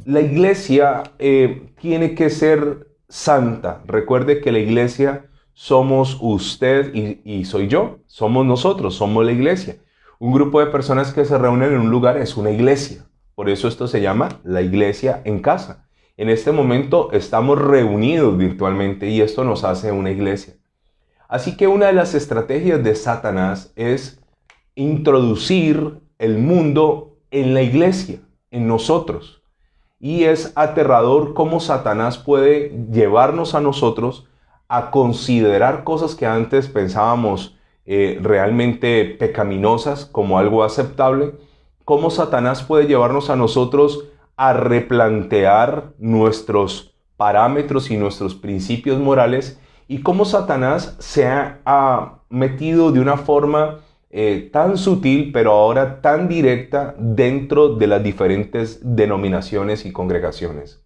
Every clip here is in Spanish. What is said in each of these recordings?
La iglesia tiene que ser santa. Recuerde que la iglesia somos usted y soy yo. Somos nosotros, somos la iglesia. Un grupo de personas que se reúnen en un lugar es una iglesia. Por eso esto se llama la iglesia en casa. En este momento estamos reunidos virtualmente y esto nos hace una iglesia. Así que una de las estrategias de Satanás es introducir el mundo en la iglesia, en nosotros. Y es aterrador cómo Satanás puede llevarnos a nosotros a considerar cosas que antes pensábamos realmente pecaminosas como algo aceptable. Cómo Satanás puede llevarnos a nosotros a replantear nuestros parámetros y nuestros principios morales. Y cómo Satanás se ha metido de una forma tan sutil, pero ahora tan directa dentro de las diferentes denominaciones y congregaciones.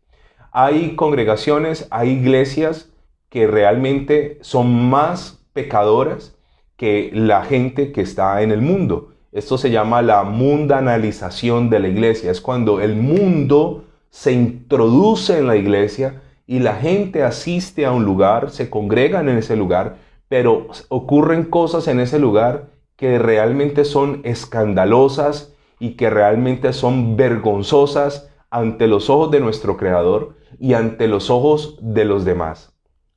Hay congregaciones, hay iglesias que realmente son más pecadoras que la gente que está en el mundo. Esto se llama la mundanalización de la iglesia. Es cuando el mundo se introduce en la iglesia y la gente asiste a un lugar, se congregan en ese lugar, pero ocurren cosas en ese lugar que realmente son escandalosas y que realmente son vergonzosas ante los ojos de nuestro Creador y ante los ojos de los demás.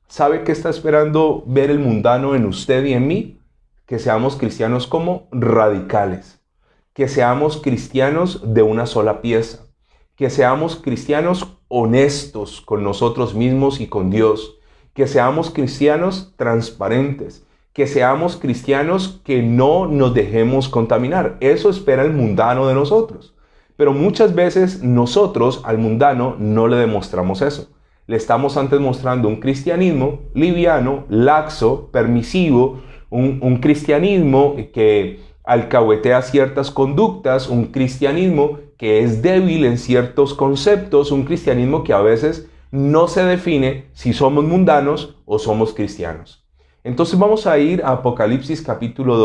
¿Sabe qué está esperando ver el mundano en usted y en mí? Que seamos cristianos como radicales, que seamos cristianos de una sola pieza, que seamos cristianos honestos con nosotros mismos y con Dios, que seamos cristianos transparentes, que seamos cristianos que no nos dejemos contaminar. Eso espera el mundano de nosotros. Pero muchas veces nosotros al mundano no le demostramos eso. Le estamos antes mostrando un cristianismo liviano, laxo, permisivo, un cristianismo que alcahuetea ciertas conductas, un cristianismo que es débil en ciertos conceptos, un cristianismo que a veces no se define si somos mundanos o somos cristianos. Entonces vamos a ir a Apocalipsis capítulo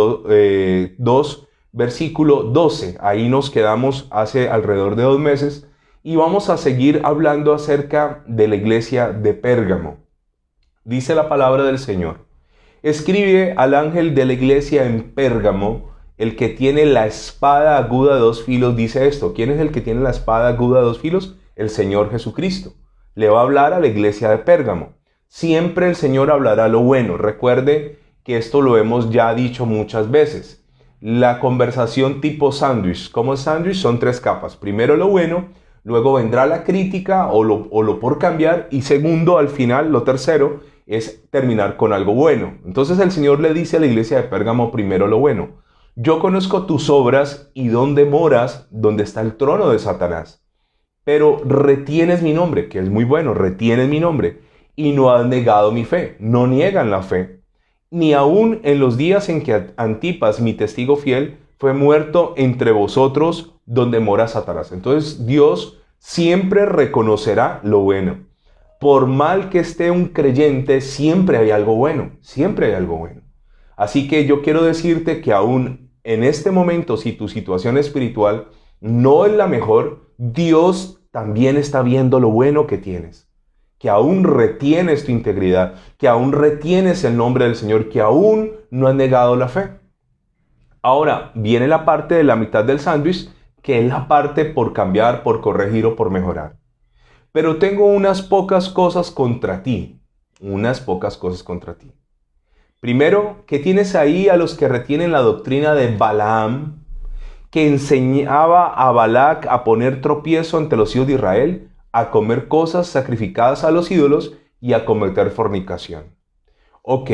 2, versículo 12. Ahí nos quedamos hace alrededor de 2 meses y vamos a seguir hablando acerca de la iglesia de Pérgamo. Dice la palabra del Señor: escribe al ángel de la iglesia en Pérgamo, el que tiene la espada aguda de 2 filos, dice esto. ¿Quién es el que tiene la espada aguda de 2 filos? El Señor Jesucristo. Le va a hablar a la iglesia de Pérgamo. Siempre el Señor hablará lo bueno. Recuerde que esto lo hemos ya dicho muchas veces. La conversación tipo sándwich. ¿Cómo es sándwich? Son 3 capas. Primero lo bueno, luego vendrá la crítica o lo por cambiar, y segundo, al final, lo tercero, es terminar con algo bueno. Entonces el Señor le dice a la iglesia de Pérgamo primero lo bueno. Yo conozco tus obras y dónde moras, donde está el trono de Satanás. Pero retienes mi nombre, que es muy bueno, retienes mi nombre. Y no has negado mi fe. No niegan la fe. Ni aun en los días en que Antipas, mi testigo fiel, fue muerto entre vosotros, donde mora Satanás. Entonces Dios siempre reconocerá lo bueno. Por mal que esté un creyente, siempre hay algo bueno. Siempre hay algo bueno. Así que yo quiero decirte que aún en este momento, si tu situación espiritual no es la mejor, Dios también está viendo lo bueno que tienes. Que aún retienes tu integridad, que aún retienes el nombre del Señor, que aún no has negado la fe. Ahora viene la parte de la mitad del sándwich, que es la parte por cambiar, por corregir o por mejorar. Pero tengo unas pocas cosas contra ti. Unas pocas cosas contra ti. Primero, que tienes ahí a los que retienen la doctrina de Balaam, que enseñaba a Balac a poner tropiezo ante los hijos de Israel, a comer cosas sacrificadas a los ídolos y a cometer fornicación. Ok,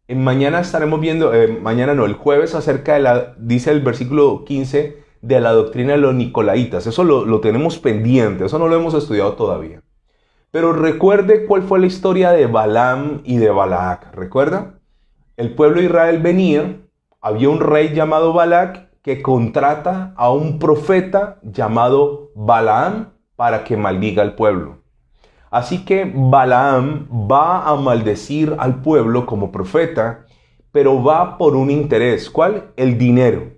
mañana estaremos viendo, el jueves, acerca de dice el versículo 15, de la doctrina de los Nicolaitas. Eso lo tenemos pendiente, eso no lo hemos estudiado todavía. Pero recuerde cuál fue la historia de Balaam y de Balac. ¿Recuerda? El pueblo de Israel venía, había un rey llamado Balac que contrata a un profeta llamado Balaam para que maldiga al pueblo. Así que Balaam va a maldecir al pueblo como profeta, pero va por un interés. ¿Cuál? El dinero.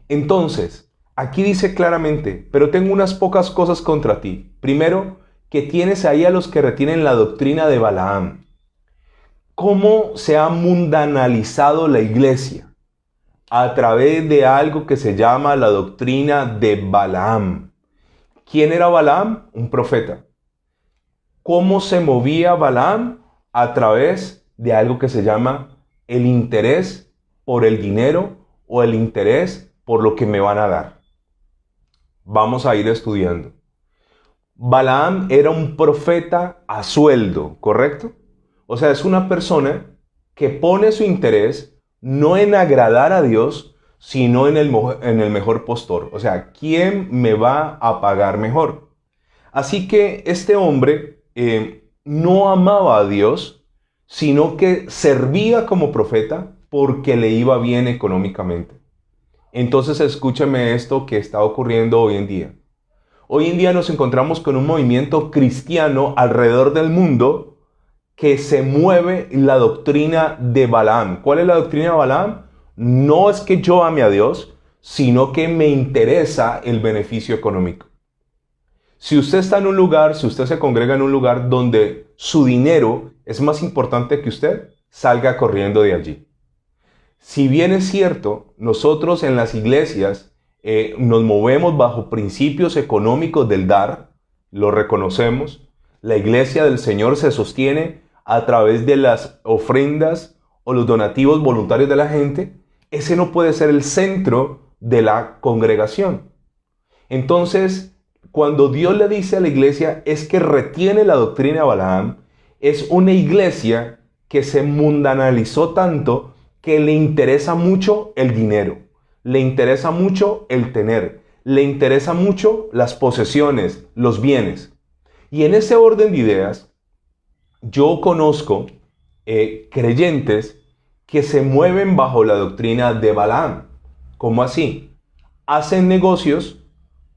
Entonces, aquí dice claramente, pero tengo unas pocas cosas contra ti. Primero, que tienes ahí a los que retienen la doctrina de Balaam. ¿Cómo se ha mundanalizado la iglesia? A través de algo que se llama la doctrina de Balaam. ¿Quién era Balaam? Un profeta. ¿Cómo se movía Balaam? A través de algo que se llama el interés por el dinero o el interés por lo que me van a dar. Vamos a ir estudiando. Balaam era un profeta a sueldo, ¿correcto? O sea, es una persona que pone su interés no en agradar a Dios, sino en el mejor postor. O sea, ¿quién me va a pagar mejor? Así que este hombre no amaba a Dios, sino que servía como profeta porque le iba bien económicamente. Entonces escúchame esto que está ocurriendo hoy en día. Hoy en día nos encontramos con un movimiento cristiano alrededor del mundo que se mueve la doctrina de Balaam. ¿Cuál es la doctrina de Balaam? No es que yo ame a Dios, sino que me interesa el beneficio económico. Si usted está en un lugar, si usted se congrega en un lugar donde su dinero es más importante que usted, salga corriendo de allí. Si bien es cierto, nosotros en las iglesias nos movemos bajo principios económicos del dar, lo reconocemos. La iglesia del Señor se sostiene a través de las ofrendas o los donativos voluntarios de la gente. Ese no puede ser el centro de la congregación. Entonces, cuando Dios le dice a la iglesia es que retiene la doctrina de Balaam, es una iglesia que se mundanalizó tanto que le interesa mucho el dinero, le interesa mucho el tener, le interesa mucho las posesiones, los bienes. Y en ese orden de ideas, yo conozco creyentes que se mueven bajo la doctrina de Balaam. ¿Cómo así? Hacen negocios,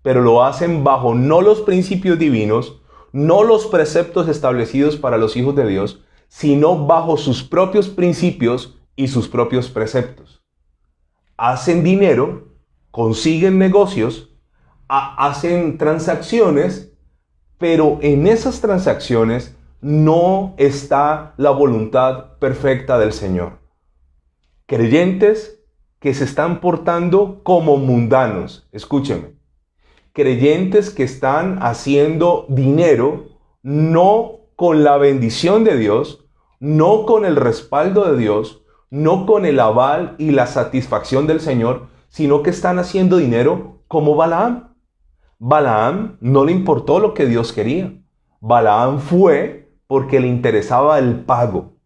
pero lo hacen bajo no los principios divinos, no los preceptos establecidos para los hijos de Dios, sino bajo sus propios principios y sus propios preceptos. Hacen dinero, consiguen negocios, hacen transacciones, pero en esas transacciones no está la voluntad perfecta del Señor. Creyentes que se están portando como mundanos, escúcheme. Creyentes que están haciendo dinero no con la bendición de Dios, no con el respaldo de Dios, no con el aval y la satisfacción del Señor, sino que están haciendo dinero como Balaam. Balaam no le importó lo que Dios quería. Balaam fue porque le interesaba el pago.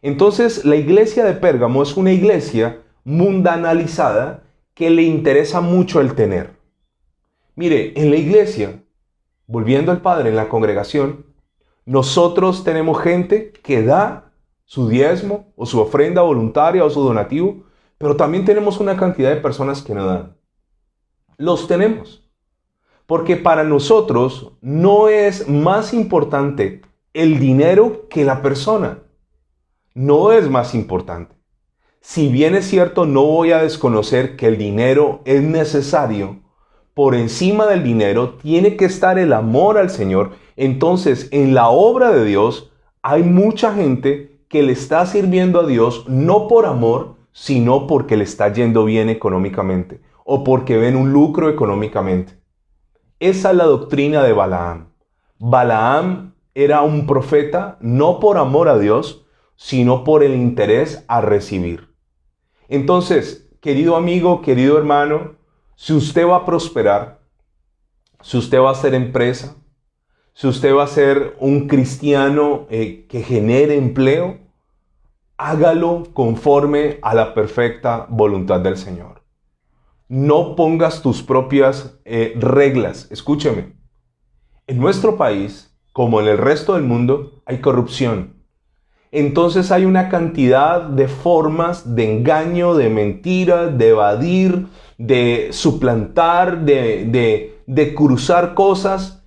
Entonces, la iglesia de Pérgamo es una iglesia mundanalizada que le interesa mucho el tener. Mire, en la iglesia, volviendo al Padre, en la congregación, nosotros tenemos gente que da su diezmo o su ofrenda voluntaria o su donativo, pero también tenemos una cantidad de personas que no dan. Los tenemos. Porque para nosotros no es más importante el dinero que la persona. No es más importante. Si bien es cierto, no voy a desconocer que el dinero es necesario, por encima del dinero tiene que estar el amor al Señor. Entonces, en la obra de Dios hay mucha gente que le está sirviendo a Dios no por amor, sino porque le está yendo bien económicamente o porque ven un lucro económicamente. Esa es la doctrina de Balaam. Balaam era un profeta no por amor a Dios, sino por el interés a recibir. Entonces, querido amigo, querido hermano, si usted va a prosperar, si usted va a hacer empresa, si usted va a ser un cristiano que genere empleo, hágalo conforme a la perfecta voluntad del Señor. No pongas tus propias reglas. Escúcheme. En nuestro país, como en el resto del mundo, hay corrupción. Entonces hay una cantidad de formas de engaño, de mentira, de evadir, de suplantar, de cruzar cosas.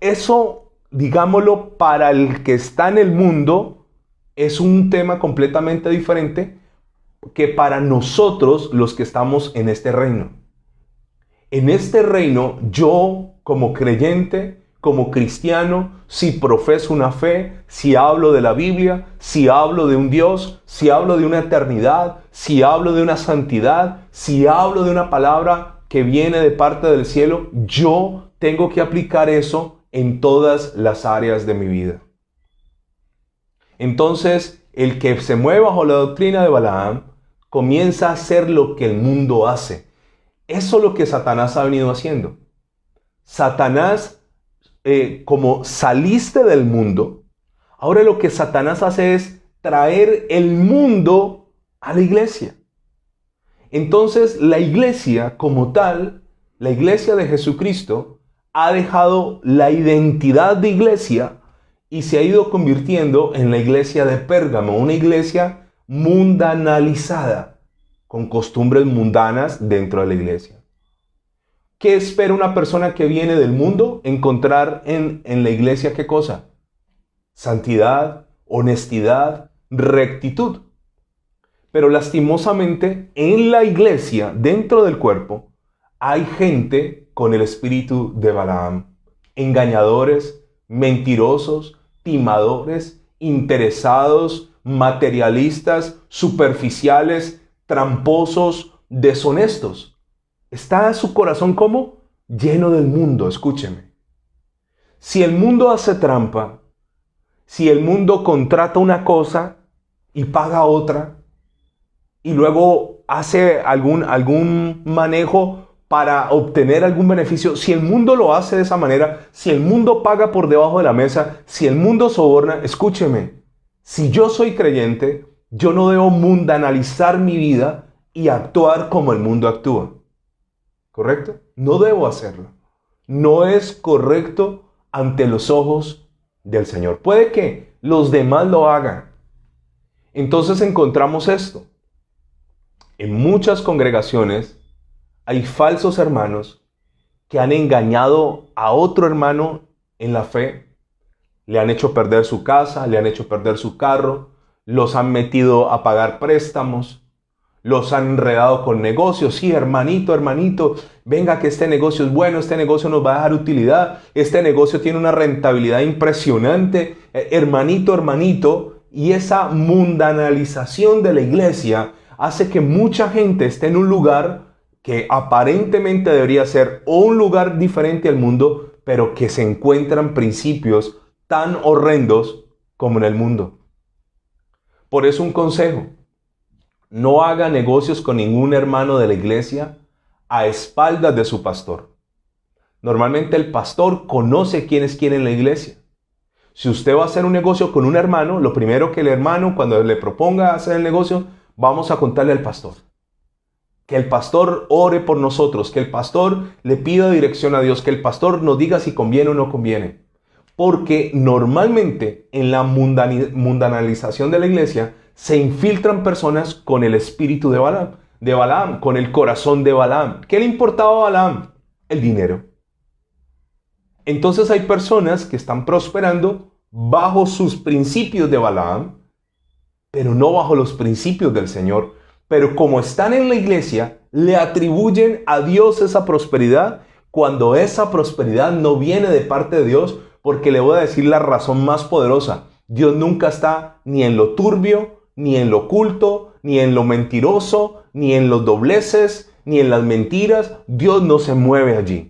Eso, digámoslo, para el que está en el mundo, es un tema completamente diferente, que para nosotros los que estamos en este reino. En este reino, yo como creyente, como cristiano, si profeso una fe, si hablo de la Biblia, si hablo de un Dios, si hablo de una eternidad, si hablo de una santidad, si hablo de una palabra que viene de parte del cielo, yo tengo que aplicar eso en todas las áreas de mi vida. Entonces, el que se mueve bajo la doctrina de Balaam comienza a hacer lo que el mundo hace. Eso es lo que Satanás ha venido haciendo. Satanás, como saliste del mundo, ahora lo que Satanás hace es traer el mundo a la iglesia. Entonces, la iglesia como tal, la iglesia de Jesucristo, ha dejado la identidad de iglesia y se ha ido convirtiendo en la iglesia de Pérgamo, una iglesia mundanalizada, con costumbres mundanas dentro de la iglesia. ¿Qué espera una persona que viene del mundo? Encontrar en la iglesia, ¿qué cosa? Santidad, honestidad, rectitud. Pero lastimosamente, en la iglesia, dentro del cuerpo, hay gente con el espíritu de Balaam. Engañadores, mentirosos, timadores, interesados, materialistas, superficiales, tramposos, deshonestos. ¿Está su corazón como? Lleno del mundo, escúcheme. Si el mundo hace trampa, si el mundo contrata una cosa y paga otra, y luego hace algún manejo para obtener algún beneficio, si el mundo lo hace de esa manera, si el mundo paga por debajo de la mesa, si el mundo soborna, escúcheme, si yo soy creyente, yo no debo mundanalizar mi vida y actuar como el mundo actúa. ¿Correcto? No debo hacerlo. No es correcto ante los ojos del Señor. Puede que los demás lo hagan. Entonces encontramos esto. En muchas congregaciones hay falsos hermanos que han engañado a otro hermano en la fe. Le han hecho perder su casa, le han hecho perder su carro, los han metido a pagar préstamos, los han enredado con negocios. Sí, hermanito, venga que este negocio es bueno, este negocio nos va a dar utilidad, este negocio tiene una rentabilidad impresionante. Hermanito, y esa mundanalización de la iglesia hace que mucha gente esté en un lugar que aparentemente debería ser o un lugar diferente al mundo, pero que se encuentran principios tan horrendos como en el mundo. Por eso un consejo: no haga negocios con ningún hermano de la iglesia a espaldas de su pastor. Normalmente el pastor conoce quién es quién en la iglesia. Si usted va a hacer un negocio con un hermano, lo primero que el hermano, cuando le proponga hacer el negocio, vamos a contarle al pastor. Que el pastor ore por nosotros, que el pastor le pida dirección a Dios, que el pastor nos diga si conviene o no conviene. Porque normalmente en la mundanalización de la iglesia se infiltran personas con el espíritu de Balaam, con el corazón de Balaam. ¿Qué le importaba a Balaam? El dinero. Entonces hay personas que están prosperando bajo sus principios de Balaam, pero no bajo los principios del Señor. Pero como están en la iglesia, le atribuyen a Dios esa prosperidad cuando esa prosperidad no viene de parte de Dios, porque le voy a decir la razón más poderosa. Dios nunca está ni en lo turbio, ni en lo oculto, ni en lo mentiroso, ni en los dobleces, ni en las mentiras. Dios no se mueve allí.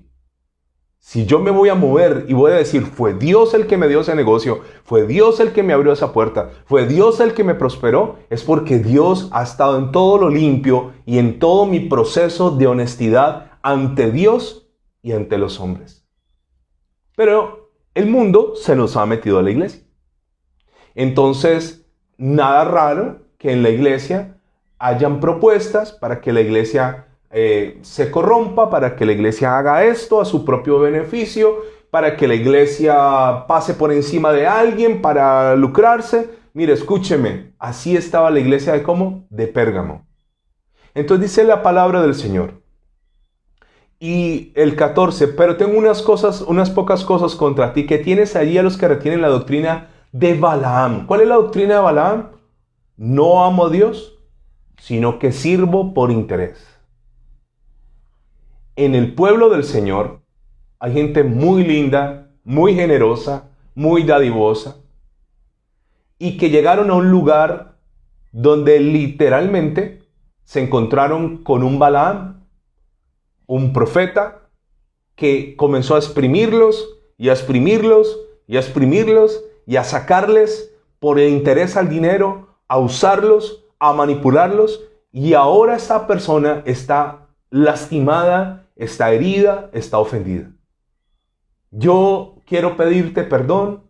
Si yo me voy a mover y voy a decir, fue Dios el que me dio ese negocio, fue Dios el que me abrió esa puerta, fue Dios el que me prosperó, es porque Dios ha estado en todo lo limpio y en todo mi proceso de honestidad ante Dios y ante los hombres. Pero el mundo se nos ha metido a la iglesia. Entonces, nada raro que en la iglesia hayan propuestas para que la iglesia se corrompa, para que la iglesia haga esto a su propio beneficio, para que la iglesia pase por encima de alguien para lucrarse. Mire, escúcheme, así estaba la iglesia de ¿cómo? De Pérgamo. Entonces dice la palabra del Señor. Y el 14, pero tengo unas pocas cosas contra ti, que tienes allí a los que retienen la doctrina de Balaam. ¿Cuál es la doctrina de Balaam? No amo a Dios, sino que sirvo por interés. En el pueblo del Señor hay gente muy linda, muy generosa, muy dadivosa, y que llegaron a un lugar donde literalmente se encontraron con un Balaam, un profeta, que comenzó a exprimirlos y a exprimirlos y a exprimirlos y a sacarles por el interés al dinero, a usarlos, a manipularlos, y ahora esta persona está lastimada, está herida, está ofendida. Yo quiero pedirte perdón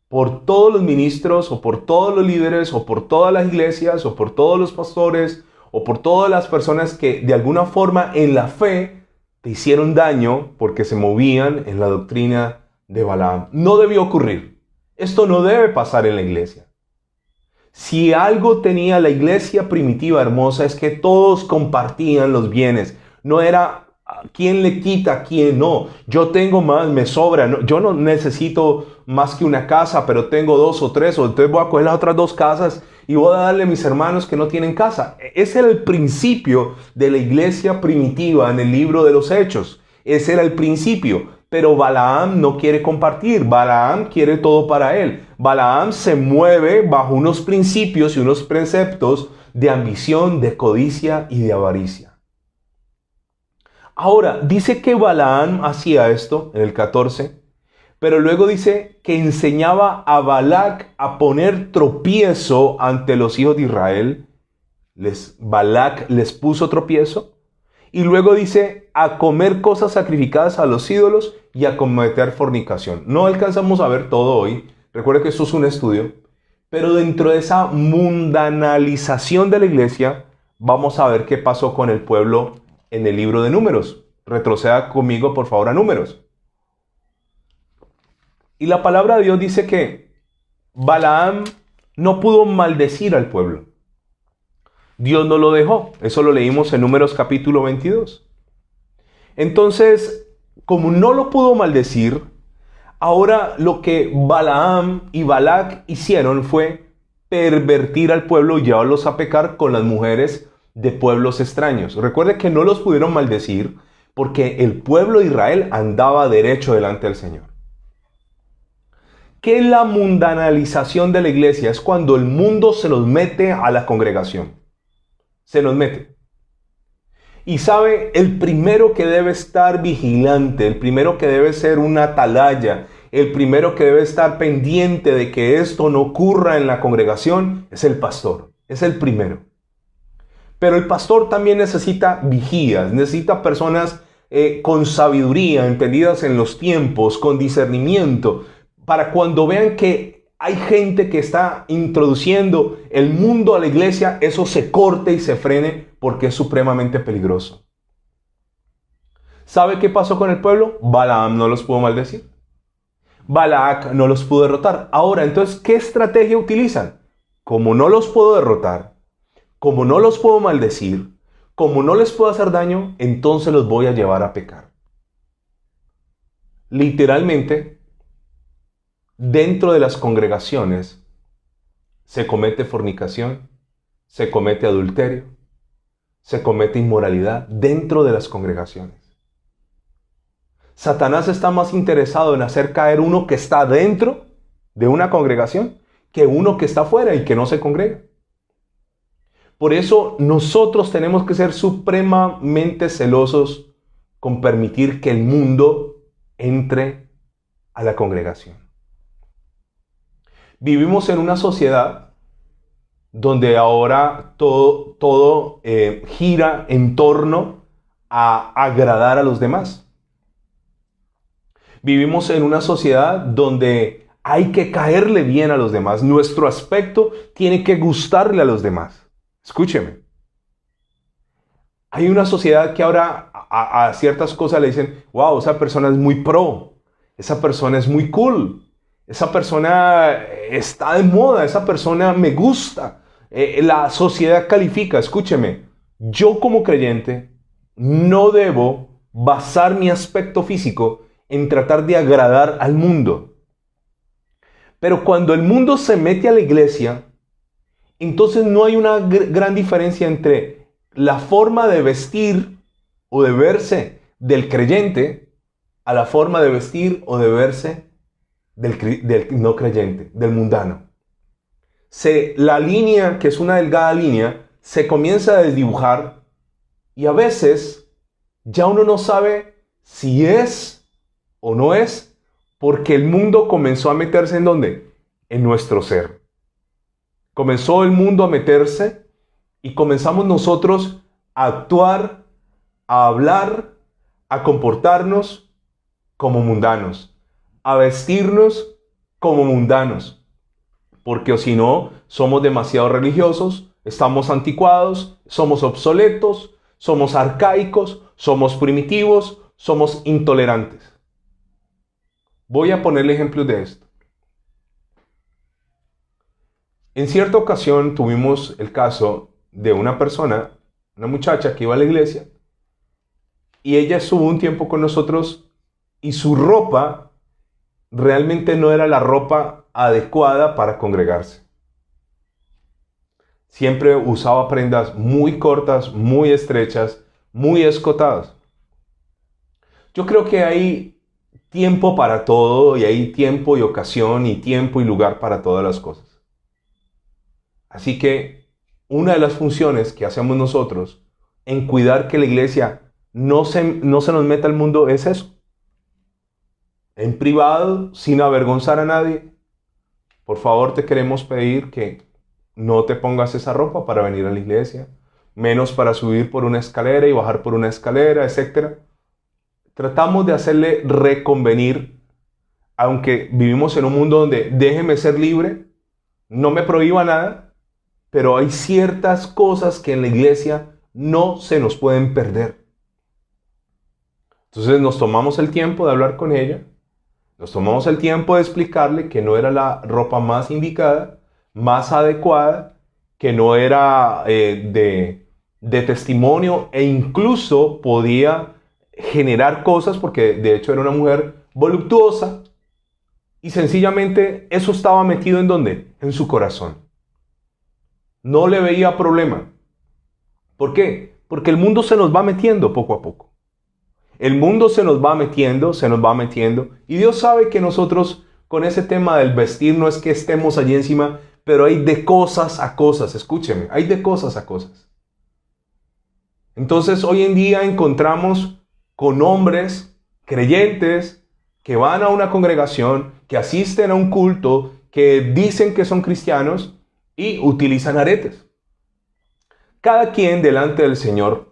por todos los ministros o por todos los líderes o por todas las iglesias o por todos los pastores o por todas las personas que de alguna forma en la fe te hicieron daño porque se movían en la doctrina de Balaam. No debió ocurrir. Esto no debe pasar en la iglesia. Si algo tenía la iglesia primitiva hermosa es que todos compartían los bienes. No era quién le quita a quién, no. Yo tengo más, me sobra. No, yo no necesito más que una casa, pero tengo 2 o 3, o entonces voy a coger las otras 2 casas y voy a darle a mis hermanos que no tienen casa. Ese era el principio de la iglesia primitiva en el libro de los Hechos. Ese era el principio. Pero Balaam no quiere compartir. Balaam quiere todo para él. Balaam se mueve bajo unos principios y unos preceptos de ambición, de codicia y de avaricia. Ahora, dice que Balaam hacía esto en el 14, pero luego dice que enseñaba a Balac a poner tropiezo ante los hijos de Israel. Balac les puso tropiezo. Y luego dice a comer cosas sacrificadas a los ídolos y a cometer fornicación. No alcanzamos a ver todo hoy. Recuerde que esto es un estudio. Pero dentro de esa mundanalización de la iglesia, vamos a ver qué pasó con el pueblo en el libro de Números. Retroceda conmigo, por favor, a Números. Y la palabra de Dios dice que Balaam no pudo maldecir al pueblo. Dios no lo dejó. Eso lo leímos en Números capítulo 22. Entonces, como no lo pudo maldecir, ahora lo que Balaam y Balac hicieron fue pervertir al pueblo y llevarlos a pecar con las mujeres de pueblos extraños. Recuerde que no los pudieron maldecir porque el pueblo de Israel andaba derecho delante del Señor. ¿Qué es la mundanalización de la iglesia? Es cuando el mundo se los mete a la congregación. Se nos mete. Y sabe, el primero que debe estar vigilante, el primero que debe ser una atalaya, el primero que debe estar pendiente de que esto no ocurra en la congregación, es el pastor. Es el primero. Pero el pastor también necesita vigías, necesita personas con sabiduría, entendidas en los tiempos, con discernimiento, para cuando vean que hay gente que está introduciendo el mundo a la iglesia, eso se corte y se frene porque es supremamente peligroso. ¿Sabe qué pasó con el pueblo? Balaam no los pudo maldecir. Balac no los pudo derrotar. Ahora, entonces, ¿qué estrategia utilizan? Como no los puedo derrotar, como no los puedo maldecir, como no les puedo hacer daño, entonces los voy a llevar a pecar. Literalmente, dentro de las congregaciones se comete fornicación, se comete adulterio, se comete inmoralidad dentro de las congregaciones. Satanás está más interesado en hacer caer uno que está dentro de una congregación que uno que está fuera y que no se congrega. Por eso nosotros tenemos que ser supremamente celosos con permitir que el mundo entre a la congregación. Vivimos en una sociedad donde ahora todo gira en torno a agradar a los demás. Vivimos en una sociedad donde hay que caerle bien a los demás. Nuestro aspecto tiene que gustarle a los demás. Escúcheme. Hay una sociedad que ahora a ciertas cosas le dicen, wow, esa persona es muy pro, esa persona es muy cool, esa persona está de moda, esa persona me gusta. La sociedad califica, escúcheme, yo como creyente no debo basar mi aspecto físico en tratar de agradar al mundo. Pero cuando el mundo se mete a la iglesia Entonces no hay una gran diferencia entre la forma de vestir o de verse del creyente a la forma de vestir o de verse del no creyente, del mundano. La línea, que es una delgada línea, se comienza a desdibujar y a veces ya uno no sabe si es o no es, porque el mundo comenzó a meterse ¿en dónde? En nuestro ser. Comenzó el mundo a meterse y comenzamos nosotros a actuar, a hablar, a comportarnos como mundanos, a vestirnos como mundanos. Porque o si no, somos demasiado religiosos, estamos anticuados, somos obsoletos, somos arcaicos, somos primitivos, somos intolerantes. Voy a ponerle ejemplos de esto. En cierta ocasión tuvimos el caso de una persona, una muchacha que iba a la iglesia, y ella estuvo un tiempo con nosotros y su ropa realmente no era la ropa adecuada para congregarse. Siempre usaba prendas muy cortas, muy estrechas, muy escotadas. Yo creo que hay tiempo para todo y hay tiempo y ocasión y tiempo y lugar para todas las cosas. Así que una de las funciones que hacemos nosotros en cuidar que la iglesia no se nos meta al mundo es eso. En privado, sin avergonzar a nadie, por favor te queremos pedir que no te pongas esa ropa para venir a la iglesia, menos para subir por una escalera y bajar por una escalera, etc. Tratamos de hacerle reconvenir, aunque vivimos en un mundo donde déjeme ser libre, no me prohíba nada, pero hay ciertas cosas que en la iglesia no se nos pueden perder. Entonces nos tomamos el tiempo de hablar con ella, nos tomamos el tiempo de explicarle que no era la ropa más indicada, más adecuada, que no era de testimonio e incluso podía generar cosas porque de hecho era una mujer voluptuosa y sencillamente eso estaba metido ¿en dónde? En su corazón. No le veía problema. ¿Por qué? Porque el mundo se nos va metiendo poco a poco. El mundo se nos va metiendo, y Dios sabe que nosotros con ese tema del vestir no es que estemos allí encima, pero hay de cosas a cosas, escúcheme, hay de cosas a cosas. Entonces hoy en día encontramos con hombres creyentes que van a una congregación, que asisten a un culto, que dicen que son cristianos y utilizan aretes. Cada quien delante del Señor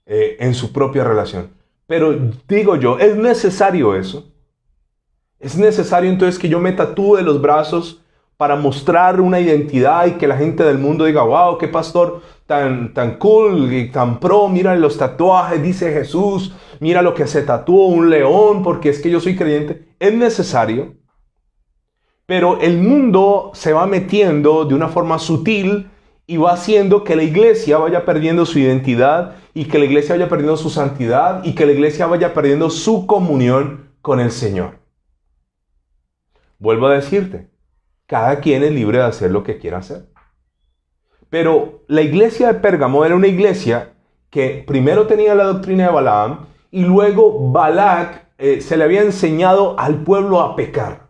en su propia relación. Pero digo yo, ¿es necesario eso? ¿Es necesario entonces que yo me tatúe los brazos para mostrar una identidad y que la gente del mundo diga, wow, qué pastor tan cool y tan pro, mira los tatuajes, dice Jesús, mira lo que se tatuó, un león, porque es que yo soy creyente? ¿Es necesario? Pero el mundo se va metiendo de una forma sutil y va haciendo que la iglesia vaya perdiendo su identidad y que la iglesia vaya perdiendo su santidad y que la iglesia vaya perdiendo su comunión con el Señor. Vuelvo a decirte, cada quien es libre de hacer lo que quiera hacer. Pero la iglesia de Pérgamo era una iglesia que primero tenía la doctrina de Balaam y luego Balac se le había enseñado al pueblo a pecar.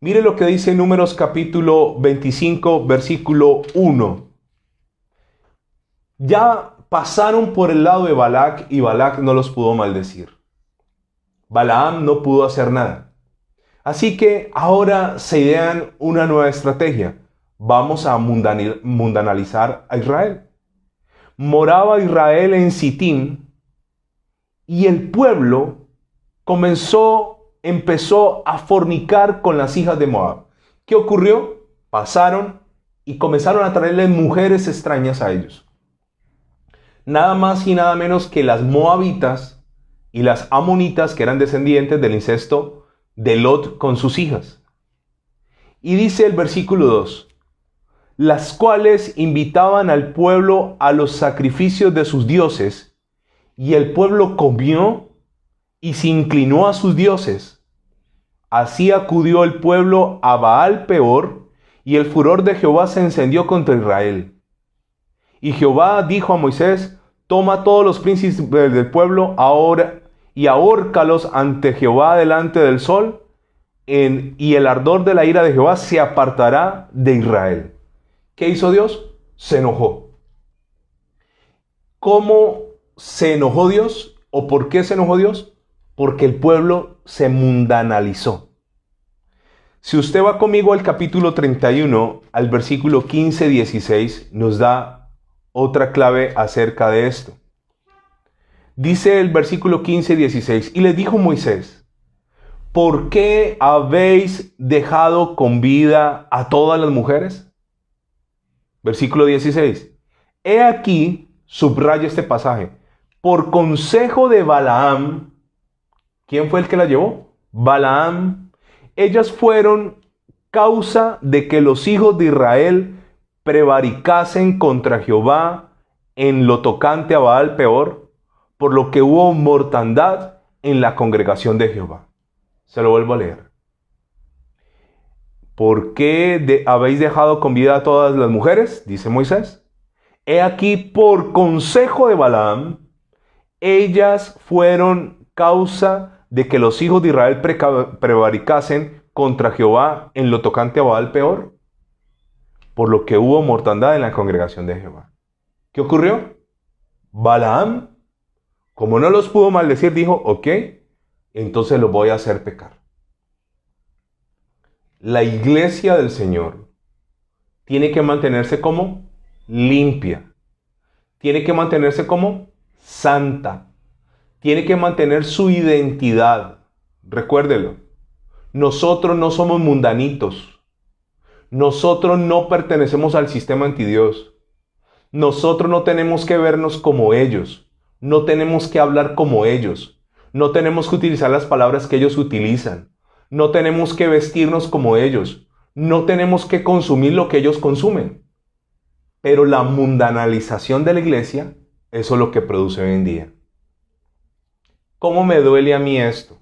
Mire lo que dice Números capítulo 25, versículo 1. Ya pasaron por el lado de Balac y Balac no los pudo maldecir. Balaam no pudo hacer nada. Así que ahora se idean una nueva estrategia. Vamos a mundanalizar a Israel. Moraba Israel en Sitín y el pueblo empezó a fornicar con las hijas de Moab. ¿Qué ocurrió? Pasaron y comenzaron a traerles mujeres extrañas a ellos. Nada más y nada menos que las moabitas y las amonitas, que eran descendientes del incesto de Lot con sus hijas. Y dice el versículo 2, las cuales invitaban al pueblo a los sacrificios de sus dioses, y el pueblo comió y se inclinó a sus dioses. Así acudió el pueblo a Baal Peor y el furor de Jehová se encendió contra Israel. Y Jehová dijo a Moisés: toma todos los príncipes del pueblo ahora y ahórcalos ante Jehová delante del sol, y el ardor de la ira de Jehová se apartará de Israel. ¿Qué hizo Dios? Se enojó. ¿Cómo se enojó Dios? ¿O por qué se enojó Dios? Porque el pueblo se mundanalizó. Si usted va conmigo al capítulo 31, al versículo 15-16, nos da otra clave acerca de esto. Dice el versículo 15-16, y le dijo Moisés: ¿por qué habéis dejado con vida a todas las mujeres? Versículo 16. He aquí, subraya este pasaje, por consejo de Balaam. ¿Quién fue el que la llevó? Balaam. Ellas fueron causa de que los hijos de Israel prevaricasen contra Jehová en lo tocante a Baal Peor, por lo que hubo mortandad en la congregación de Jehová. Se lo vuelvo a leer. ¿Por qué habéis dejado con vida a todas las mujeres? Dice Moisés. He aquí, por consejo de Balaam, ellas fueron causa de que los hijos de Israel prevaricasen contra Jehová en lo tocante a Baal Peor, por lo que hubo mortandad en la congregación de Jehová. ¿Qué ocurrió? Balaam, como no los pudo maldecir, dijo: ok, entonces los voy a hacer pecar. La iglesia del Señor tiene que mantenerse como limpia, tiene que mantenerse como santa, tiene que mantener su identidad. Recuérdelo, nosotros no somos mundanitos, nosotros no pertenecemos al sistema antidios, nosotros no tenemos que vernos como ellos, no tenemos que hablar como ellos, no tenemos que utilizar las palabras que ellos utilizan, no tenemos que vestirnos como ellos, no tenemos que consumir lo que ellos consumen. Pero la mundanalización de la iglesia, eso es lo que produce hoy en día. ¿Cómo me duele a mí esto?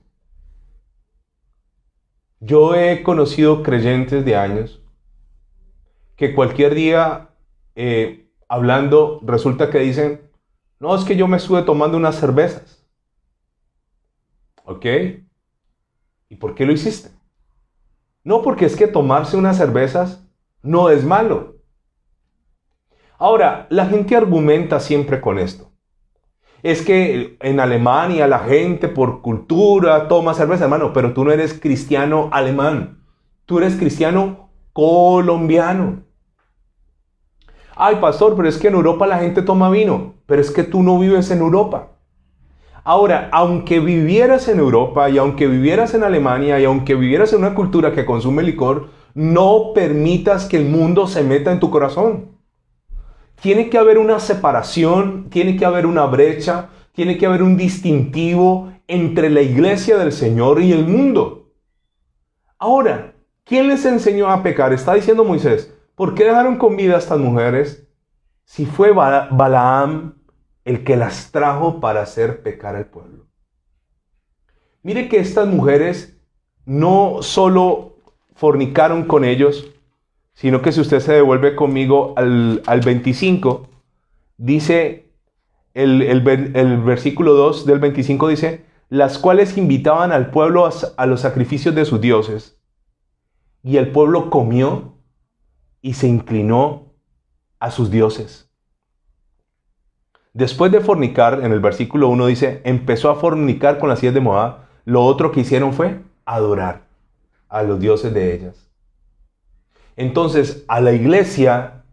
Yo he conocido creyentes de años que cualquier día hablando resulta que dicen: no, es que yo me estuve tomando unas cervezas. ¿Ok? ¿Y por qué lo hiciste? No, porque es que tomarse unas cervezas no es malo. Ahora, la gente argumenta siempre con esto. Es que en Alemania la gente por cultura toma cerveza, hermano, pero tú no eres cristiano alemán. Tú eres cristiano colombiano. Ay, pastor, pero es que en Europa la gente toma vino. Pero es que tú no vives en Europa. Ahora, aunque vivieras en Europa y aunque vivieras en Alemania y aunque vivieras en una cultura que consume licor, no permitas que el mundo se meta en tu corazón. Tiene que haber una separación, tiene que haber una brecha, tiene que haber un distintivo entre la iglesia del Señor y el mundo. Ahora, ¿quién les enseñó a pecar? Está diciendo Moisés. ¿Por qué dejaron con vida a estas mujeres? Si fue Balaam el que las trajo para hacer pecar al pueblo. Mire que estas mujeres no solo fornicaron con ellos, sino que si usted se devuelve conmigo al 25, dice, el versículo 2 del 25 dice: las cuales invitaban al pueblo a los sacrificios de sus dioses. Y el pueblo comió y se inclinó a sus dioses. Después de fornicar, en el versículo 1 dice, empezó a fornicar con las hijas de Moab. Lo otro que hicieron fue adorar a los dioses de ellas. Entonces, a la iglesia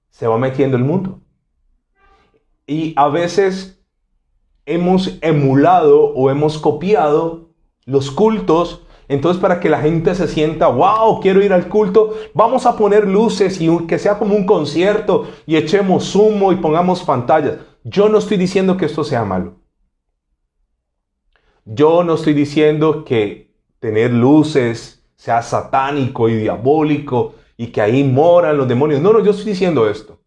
se va metiendo el mundo. Y a veces hemos emulado o hemos copiado los cultos. Entonces, para que la gente se sienta, wow, quiero ir al culto, vamos a poner luces y que sea como un concierto y echemos humo y pongamos pantallas. Yo no estoy diciendo que esto sea malo. Yo no estoy diciendo que tener luces sea satánico y diabólico y que ahí moran los demonios. No, yo estoy diciendo esto.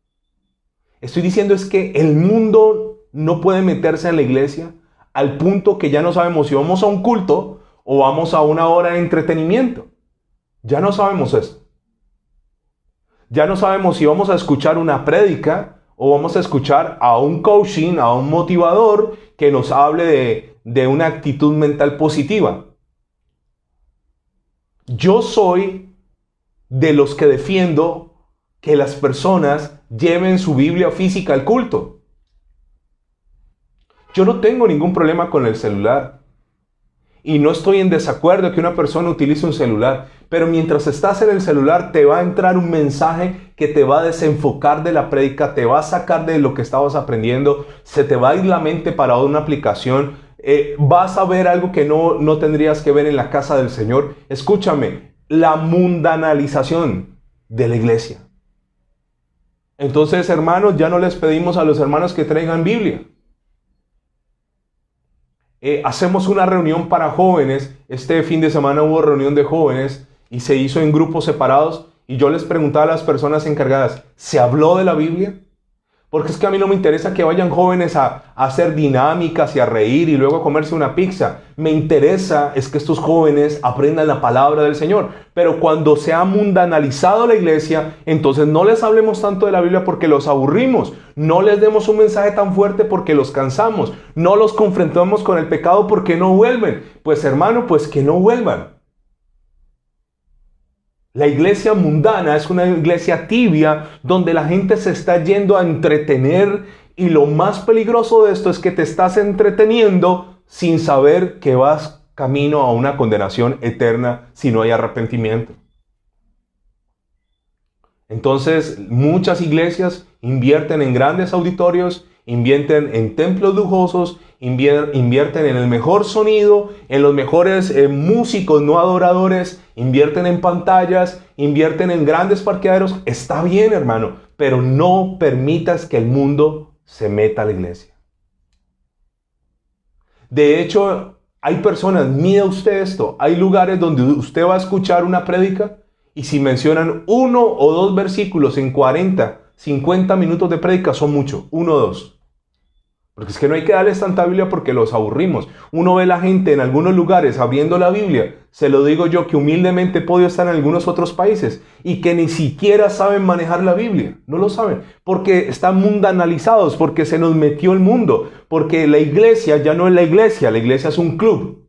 Estoy diciendo es que el mundo no puede meterse en la iglesia al punto que ya no sabemos si vamos a un culto o vamos a una hora de entretenimiento. Ya no sabemos eso. Ya no sabemos si vamos a escuchar una prédica o vamos a escuchar a un coaching, a un motivador que nos hable de una actitud mental positiva. Yo soy de los que defiendo que las personas lleven su Biblia física al culto. Yo no tengo ningún problema con el celular. Y no estoy en desacuerdo que una persona utilice un celular, pero mientras estás en el celular te va a entrar un mensaje que te va a desenfocar de la prédica, te va a sacar de lo que estabas aprendiendo, se te va a ir la mente para una aplicación, vas a ver algo que no tendrías que ver en la casa del Señor. Escúchame, la mundanalización de la iglesia. Entonces, hermanos, ya no les pedimos a los hermanos que traigan Biblia. Hacemos una reunión para jóvenes. Este fin de semana hubo reunión de jóvenes y se hizo en grupos separados. Y yo les preguntaba a las personas encargadas, ¿se habló de la Biblia? Porque es que a mí no me interesa que vayan jóvenes a hacer dinámicas y a reír y luego a comerse una pizza. Me interesa es que estos jóvenes aprendan la palabra del Señor. Pero cuando se ha mundanalizado la iglesia, entonces no les hablemos tanto de la Biblia porque los aburrimos. No les demos un mensaje tan fuerte porque los cansamos. No los confrontamos con el pecado porque no vuelven. Pues hermano, pues que no vuelvan. La iglesia mundana es una iglesia tibia donde la gente se está yendo a entretener y lo más peligroso de esto es que te estás entreteniendo sin saber que vas camino a una condenación eterna si no hay arrepentimiento. Entonces, muchas iglesias invierten en grandes auditorios, invierten en templos lujosos, invierten en el mejor sonido, en los mejores músicos no adoradores, invierten en pantallas, invierten en grandes parqueaderos. Está bien, hermano, pero no permitas que el mundo se meta a la iglesia. De hecho, hay personas, mira usted esto, hay lugares donde usted va a escuchar una prédica y si mencionan 1 o 2 versículos en 40, 50 minutos de prédica son mucho, 1 o 2. Porque es que no hay que darles tanta Biblia porque los aburrimos. Uno ve la gente en algunos lugares abriendo la Biblia. Se lo digo yo que humildemente he podido estar en algunos otros países y que ni siquiera saben manejar la Biblia. No lo saben. Porque están mundanalizados, porque se nos metió el mundo. Porque la iglesia ya no es la iglesia es un club.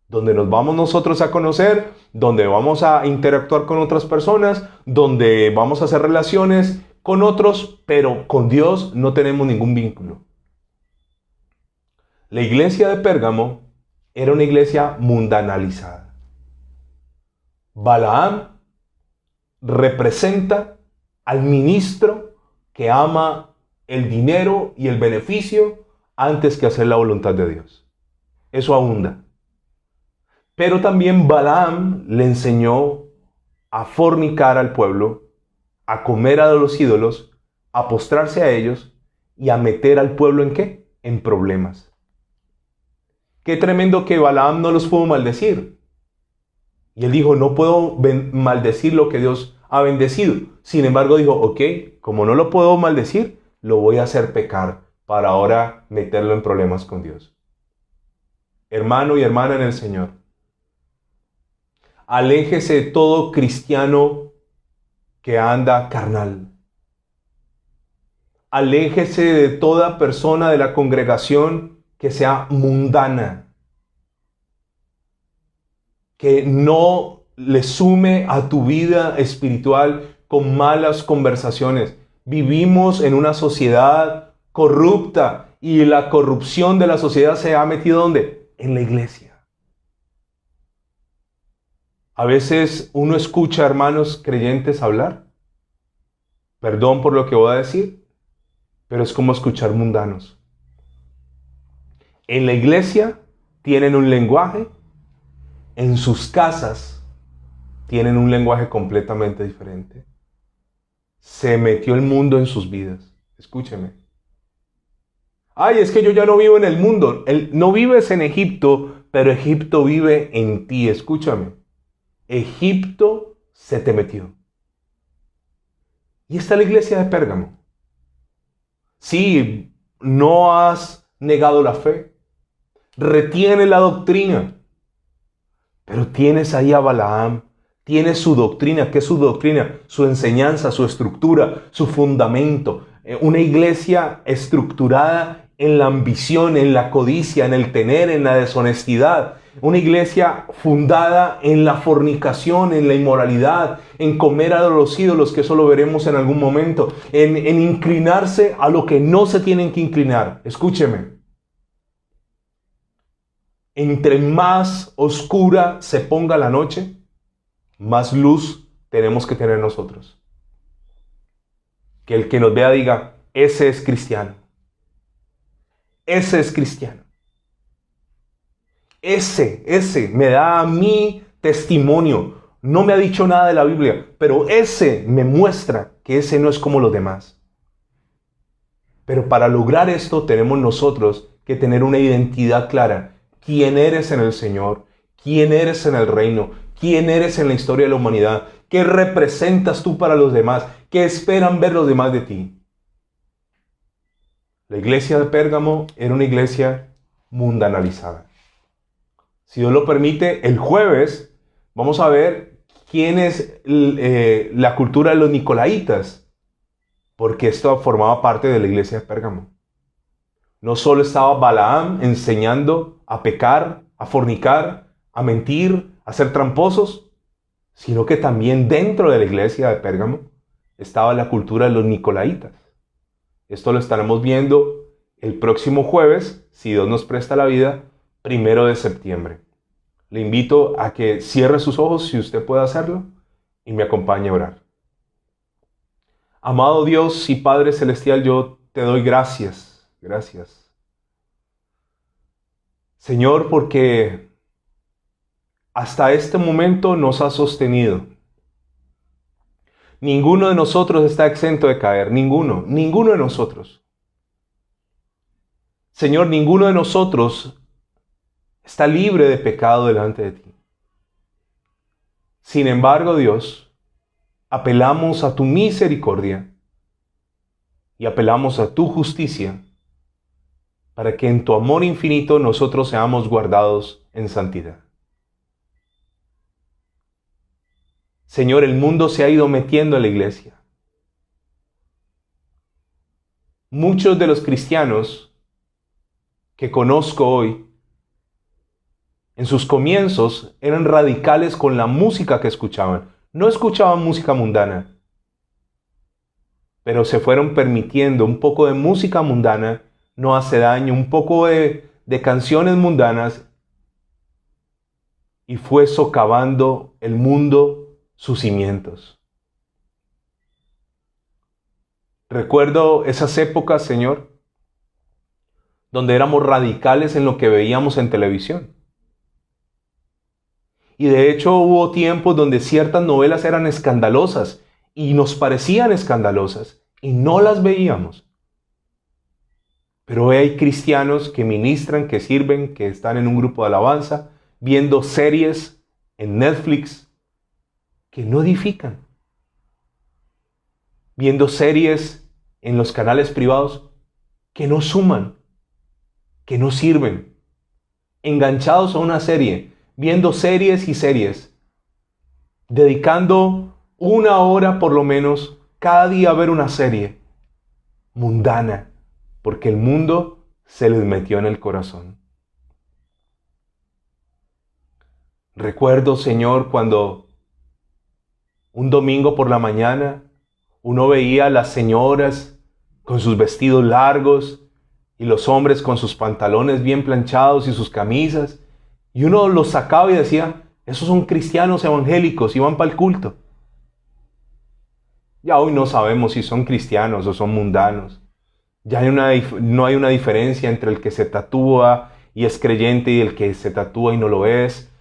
Donde nos vamos nosotros a conocer, donde vamos a interactuar con otras personas, donde vamos a hacer relaciones con otros, pero con Dios no tenemos ningún vínculo. La iglesia de Pérgamo era una iglesia mundanalizada. Balaam representa al ministro que ama el dinero y el beneficio antes que hacer la voluntad de Dios. Eso abunda. Pero también Balaam le enseñó a fornicar al pueblo, a comer a los ídolos, a postrarse a ellos y a meter al pueblo ¿en qué? En problemas. Qué tremendo que Balaam no los pudo maldecir. Y él dijo, no puedo maldecir lo que Dios ha bendecido. Sin embargo dijo, ok, como no lo puedo maldecir, lo voy a hacer pecar para ahora meterlo en problemas con Dios. Hermano y hermana en el Señor, aléjese de todo cristiano que anda carnal. Aléjese de toda persona de la congregación que sea mundana, que no le sume a tu vida espiritual con malas conversaciones. Vivimos en una sociedad corrupta y la corrupción de la sociedad se ha metido ¿dónde? En la iglesia. A veces uno escucha hermanos creyentes hablar. Perdón por lo que voy a decir, pero es como escuchar mundanos. En la iglesia tienen un lenguaje, en sus casas tienen un lenguaje completamente diferente. Se metió el mundo en sus vidas. Escúcheme. Ay, es que yo ya no vivo en el mundo. No vives en Egipto, pero Egipto vive en ti. Escúchame. Egipto se te metió. Y está la iglesia de Pérgamo. Sí, no has negado la fe. Retiene la doctrina. Pero tienes ahí a Balaam tiene su doctrina. ¿Qué es su doctrina? Su enseñanza, su estructura, su fundamento. Una iglesia estructurada en la ambición, en la codicia, en el tener, en la deshonestidad. Una iglesia fundada en la fornicación, en la inmoralidad, en comer a los ídolos, que eso lo veremos en algún momento, en inclinarse a lo que no se tienen que inclinar. Escúcheme. Entre más oscura se ponga la noche, más luz tenemos que tener nosotros. Que el que nos vea diga, ese es cristiano. Ese es cristiano. Ese me da a mí testimonio. No me ha dicho nada de la Biblia, pero ese me muestra que ese no es como los demás. Pero para lograr esto tenemos nosotros que tener una identidad clara. ¿Quién eres en el Señor? ¿Quién eres en el reino? ¿Quién eres en la historia de la humanidad? ¿Qué representas tú para los demás? ¿Qué esperan ver los demás de ti? La iglesia de Pérgamo era una iglesia mundanalizada. Si Dios lo permite, el jueves vamos a ver quién es la cultura de los nicolaitas, porque esto formaba parte de la iglesia de Pérgamo. No solo estaba Balaam enseñando a pecar, a fornicar, a mentir, a ser tramposos, sino que también dentro de la iglesia de Pérgamo estaba la cultura de los nicolaitas. Esto lo estaremos viendo el próximo jueves, si Dios nos presta la vida, 1 de septiembre. Le invito a que cierre sus ojos si usted puede hacerlo y me acompañe a orar. Amado Dios y Padre Celestial, yo te doy gracias. Gracias. Señor, porque hasta este momento nos has sostenido. Ninguno de nosotros está exento de caer. Ninguno de nosotros. Señor, ninguno de nosotros está libre de pecado delante de ti. Sin embargo, Dios, apelamos a tu misericordia y apelamos a tu justicia para que en tu amor infinito nosotros seamos guardados en santidad. Señor, el mundo se ha ido metiendo en la iglesia. Muchos de los cristianos que conozco hoy, en sus comienzos eran radicales con la música que escuchaban. No escuchaban música mundana, pero se fueron permitiendo un poco de música mundana, no hace daño, un poco de canciones mundanas, y fue socavando el mundo sus cimientos. Recuerdo esas épocas, Señor, donde éramos radicales en lo que veíamos en televisión. Y de hecho hubo tiempos donde ciertas novelas eran escandalosas y nos parecían escandalosas y no las veíamos. Pero hoy hay cristianos que ministran, que sirven, que están en un grupo de alabanza, viendo series en Netflix que no edifican. Viendo series en los canales privados que no suman, que no sirven. Enganchados a una serie, viendo series y series, dedicando 1 hora por lo menos cada día a ver una serie mundana, porque el mundo se les metió en el corazón. Recuerdo, Señor, cuando un domingo por la mañana uno veía a las señoras con sus vestidos largos y los hombres con sus pantalones bien planchados y sus camisas, y uno los sacaba y decía, esos son cristianos evangélicos y van para el culto. Ya hoy no sabemos si son cristianos o son mundanos. Ya no hay una diferencia entre el que se tatúa y es creyente y el que se tatúa y no lo es.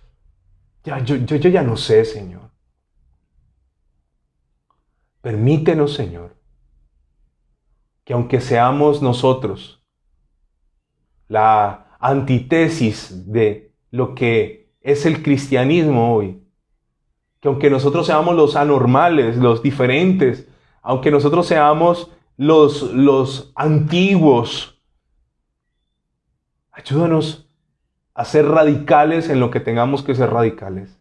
Yo ya no sé, Señor. Permítenos, Señor, que aunque seamos nosotros la antítesis de lo que es el cristianismo hoy, que aunque nosotros seamos los anormales, los diferentes, aunque nosotros seamos los antiguos, ayúdanos a ser radicales en lo que tengamos que ser radicales.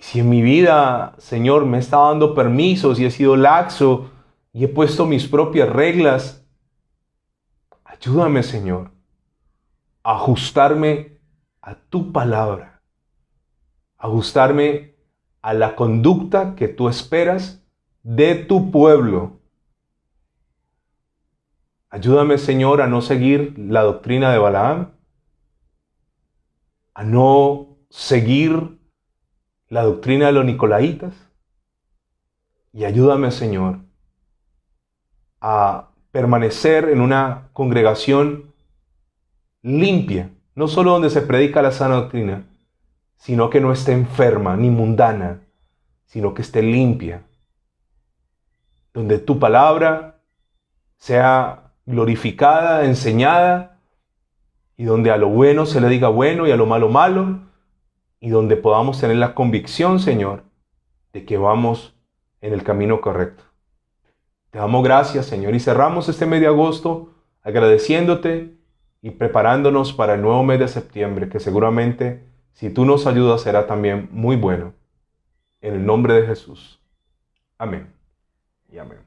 Si en mi vida, Señor, me he estado dando permisos y he sido laxo y he puesto mis propias reglas, ayúdame, Señor, a ajustarme a tu palabra, a ajustarme a la conducta que tú esperas de tu pueblo. Ayúdame, Señor, a no seguir la doctrina de Balaam, a no seguir la doctrina de los nicolaitas, y ayúdame, Señor, a permanecer en una congregación limpia, no solo donde se predica la sana doctrina, sino que no esté enferma ni mundana, sino que esté limpia, donde tu palabra sea glorificada, enseñada, y donde a lo bueno se le diga bueno y a lo malo malo, y donde podamos tener la convicción, Señor, de que vamos en el camino correcto. Te damos gracias, Señor, y cerramos este mes de agosto agradeciéndote y preparándonos para el nuevo mes de septiembre, que seguramente, si tú nos ayudas, será también muy bueno. En el nombre de Jesús. Amén y amén.